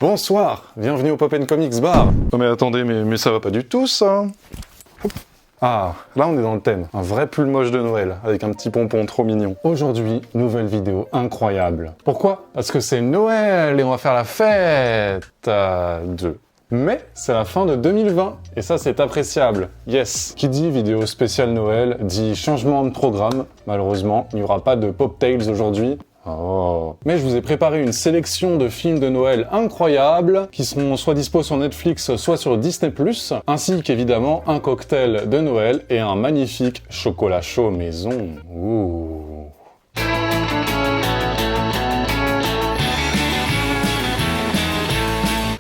Bonsoir, bienvenue au Pop & Comics Bar. Oh mais attendez, mais ça va pas du tout ça. Ah, là on est dans le thème, un vrai pull moche de Noël, avec un petit pompon trop mignon. Aujourd'hui, nouvelle vidéo incroyable. Pourquoi? Parce que c'est Noël et on va faire la fête de... Mais c'est la fin de 2020, et ça c'est appréciable, yes. Qui dit vidéo spéciale Noël, dit changement de programme. Malheureusement, il n'y aura pas de Pop Tales aujourd'hui. Oh. Mais je vous ai préparé une sélection de films de Noël incroyables qui seront soit dispo sur Netflix, soit sur Disney+, ainsi qu'évidemment un cocktail de Noël et un magnifique chocolat chaud maison. Ouh.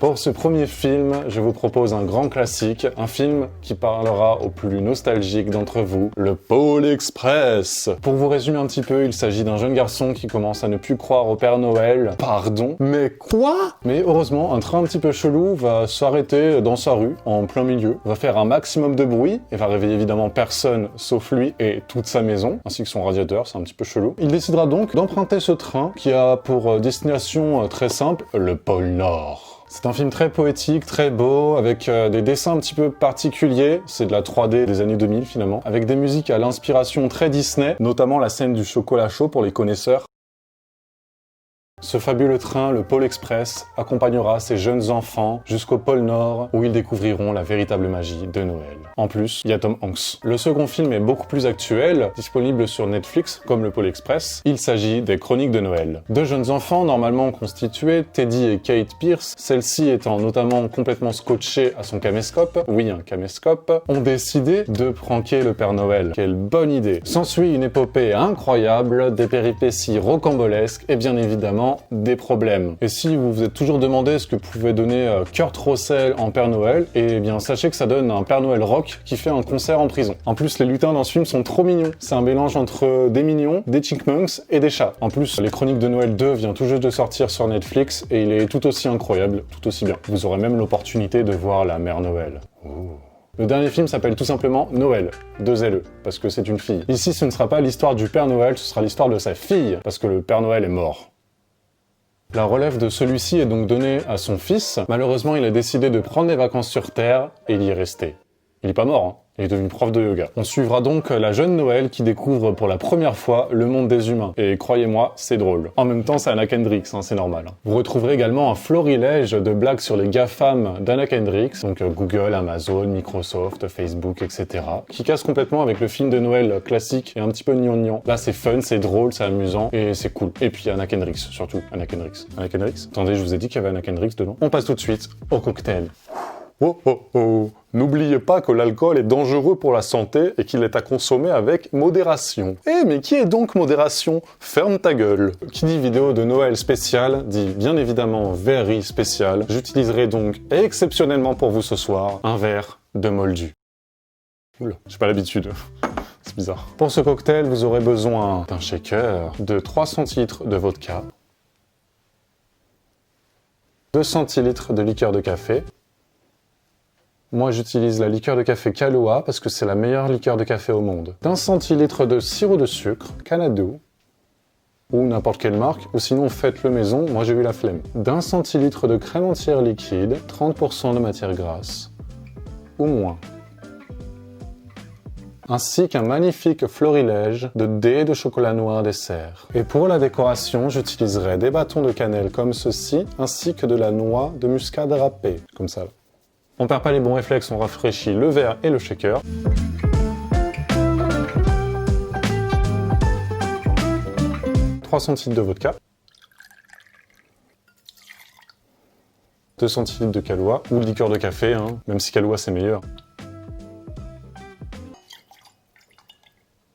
Pour ce premier film, je vous propose un grand classique, un film qui parlera aux plus nostalgiques d'entre vous, le Pôle Express. Pour vous résumer un petit peu, il s'agit d'un jeune garçon qui commence à ne plus croire au Père Noël. Pardon? Mais quoi? Mais heureusement, un train un petit peu chelou va s'arrêter dans sa rue, en plein milieu, va faire un maximum de bruit, et va réveiller évidemment personne sauf lui et toute sa maison, ainsi que son radiateur, c'est un petit peu chelou. Il décidera donc d'emprunter ce train qui a pour destination très simple, le pôle Nord. C'est un film très poétique, très beau, avec des dessins un petit peu particuliers, c'est de la 3D des années 2000 finalement, avec des musiques à l'inspiration très Disney, notamment la scène du chocolat chaud pour les connaisseurs. Ce fabuleux train, le Pôle Express, accompagnera ces jeunes enfants jusqu'au pôle Nord où ils découvriront la véritable magie de Noël. En plus, il y a Tom Hanks. Le second film est beaucoup plus actuel, disponible sur Netflix comme le Pôle Express. Il s'agit des Chroniques de Noël. Deux jeunes enfants normalement constitués, Teddy et Kate Pierce, celle-ci étant notamment complètement scotchée à son caméscope, oui un caméscope, ont décidé de pranker le Père Noël. Quelle bonne idée! S'ensuit une épopée incroyable, des péripéties rocambolesques et bien évidemment des problèmes. Et si vous vous êtes toujours demandé ce que pouvait donner Kurt Russell en Père Noël, eh bien sachez que ça donne un Père Noël rock qui fait un concert en prison. En plus, les lutins dans ce film sont trop mignons. C'est un mélange entre des mignons, des chipmunks et des chats. En plus, les Chroniques de Noël 2 vient tout juste de sortir sur Netflix et il est tout aussi incroyable, tout aussi bien. Vous aurez même l'opportunité de voir la Mère Noël. Ouh. Le dernier film s'appelle tout simplement Noël, 2 LE, parce que c'est une fille. Ici, ce ne sera pas l'histoire du Père Noël, ce sera l'histoire de sa fille, parce que le Père Noël est mort. La relève de celui-ci est donc donnée à son fils. Malheureusement, il a décidé de prendre des vacances sur Terre et il y est resté. Il est pas mort, hein. Il est devenu prof de yoga. On suivra donc la jeune Noël qui découvre pour la première fois le monde des humains. Et croyez-moi, c'est drôle. En même temps, c'est Anna Kendrick, hein, c'est normal. Vous retrouverez également un florilège de blagues sur les GAFAM d'Anna Kendrick, donc Google, Amazon, Microsoft, Facebook, etc., qui cassent complètement avec le film de Noël classique et un petit peu gnangnan. Là, c'est fun, c'est drôle, c'est amusant et c'est cool. Et puis Anna Kendrick, surtout. Anna Kendrick. Anna Kendrick? Attendez, je vous ai dit qu'il y avait Anna Kendrick dedans. On passe tout de suite au cocktail. Oh oh oh! N'oubliez pas que l'alcool est dangereux pour la santé et qu'il est à consommer avec modération. Eh mais qui est donc modération? Ferme ta gueule! Qui dit vidéo de Noël spéciale dit bien évidemment very spécial. J'utiliserai donc exceptionnellement pour vous ce soir un verre de Moldu. Oula, j'ai pas l'habitude. C'est bizarre. Pour ce cocktail, vous aurez besoin d'un shaker, de 3 centilitres de vodka, 2 centilitres de liqueur de café. Moi, j'utilise la liqueur de café Kahlua parce que c'est la meilleure liqueur de café au monde. D'un centilitre de sirop de sucre, Canado, ou n'importe quelle marque, ou sinon faites-le maison, moi j'ai eu la flemme. D'un centilitre de crème entière liquide, 30% de matière grasse, ou moins. Ainsi qu'un magnifique florilège de dés de chocolat noir dessert. Et pour la décoration, j'utiliserai des bâtons de cannelle comme ceci, ainsi que de la noix de muscade râpée, comme ça. On perd pas les bons réflexes, on rafraîchit le verre et le shaker. « 3 centilitres de vodka. 2 centilitres de Kahlua, ou de liqueur de café, hein, même si Kahlua c'est meilleur.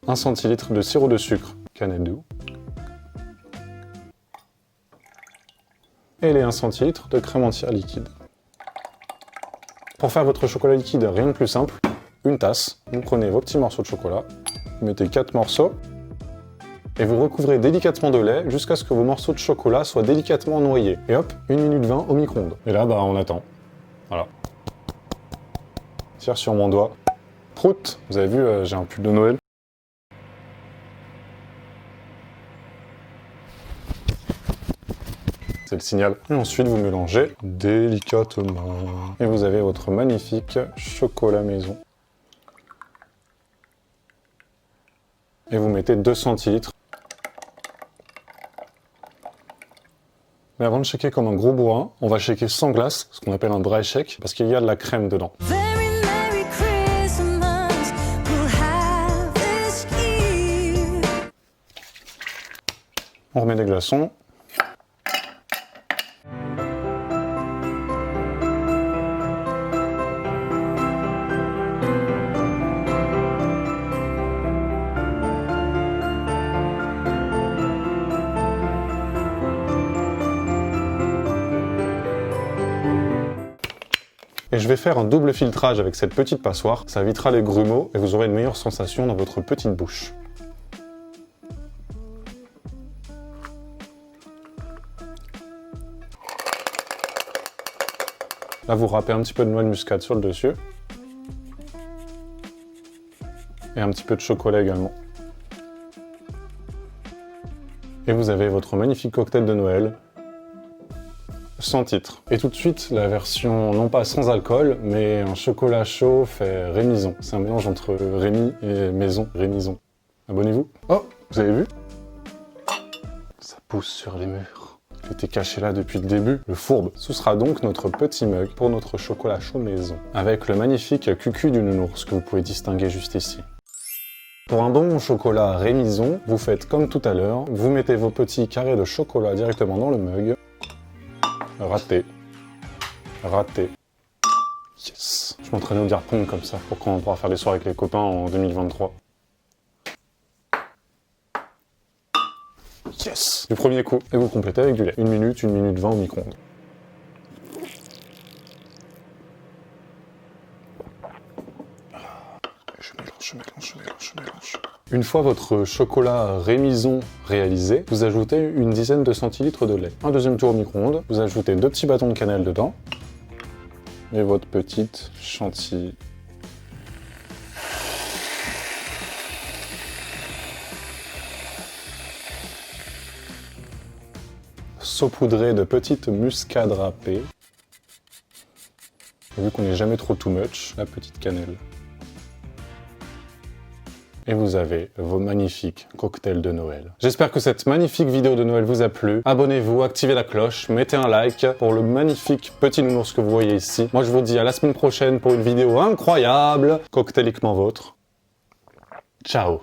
1 centilitre de sirop de sucre, Canado. Et les 1 centilitre de crème entière liquide. Pour faire votre chocolat liquide, rien de plus simple. Une tasse, vous prenez vos petits morceaux de chocolat, vous mettez 4 morceaux, et vous recouvrez délicatement de lait jusqu'à ce que vos morceaux de chocolat soient délicatement noyés. Et hop, 1 minute 20 au micro-ondes. Et là, on attend. Voilà. Tire sur mon doigt. Prout! Vous avez vu, j'ai un pull de Noël. c'est le signal. Et ensuite, vous mélangez délicatement. Et vous avez votre magnifique chocolat maison. Et vous mettez 2 centilitres. Mais avant de shaker comme un gros bourrin, on va shaker sans glace, ce qu'on appelle un dry shake, parce qu'il y a de la crème dedans. On remet des glaçons. Et je vais faire un double filtrage avec cette petite passoire, ça évitera les grumeaux et vous aurez une meilleure sensation dans votre petite bouche. Là, vous râpez un petit peu de noix de muscade sur le dessus. Et un petit peu de chocolat également. Et vous avez votre magnifique cocktail de Noël, sans titre. Et tout de suite, la version non pas sans alcool, mais un chocolat chaud fait Rémison. C'est un mélange entre Rémi et Maison, Rémison. Abonnez-vous. Oh, vous avez vu? Ça pousse sur les murs. Il était caché là depuis le début, le fourbe. Ce sera donc notre petit mug pour notre chocolat chaud maison, avec le magnifique cucu du nounours que vous pouvez distinguer juste ici. Pour un bon chocolat Rémison, vous faites comme tout à l'heure, vous mettez vos petits carrés de chocolat directement dans le mug. Raté. Raté. Yes. Je m'entraînais au dire pong comme ça, pour quand on pourra faire des soirées avec les copains en 2023. Yes. Du premier coup. Et vous complétez avec du lait. 1 minute 20 au micro-ondes. Je mélange. Une fois votre chocolat Rémison réalisé, vous ajoutez une dizaine de centilitres de lait. Un deuxième tour au micro-ondes, vous ajoutez 2 petits bâtons de cannelle dedans. Et votre petite chantilly. Saupoudré de petites muscades râpées. Et vu qu'on n'est jamais trop too much, la petite cannelle. Et vous avez vos magnifiques cocktails de Noël. J'espère que cette magnifique vidéo de Noël vous a plu. Abonnez-vous, activez la cloche, mettez un like pour le magnifique petit nounours que vous voyez ici. Moi je vous dis à la semaine prochaine pour une vidéo incroyable, cocktailiquement vôtre. Ciao.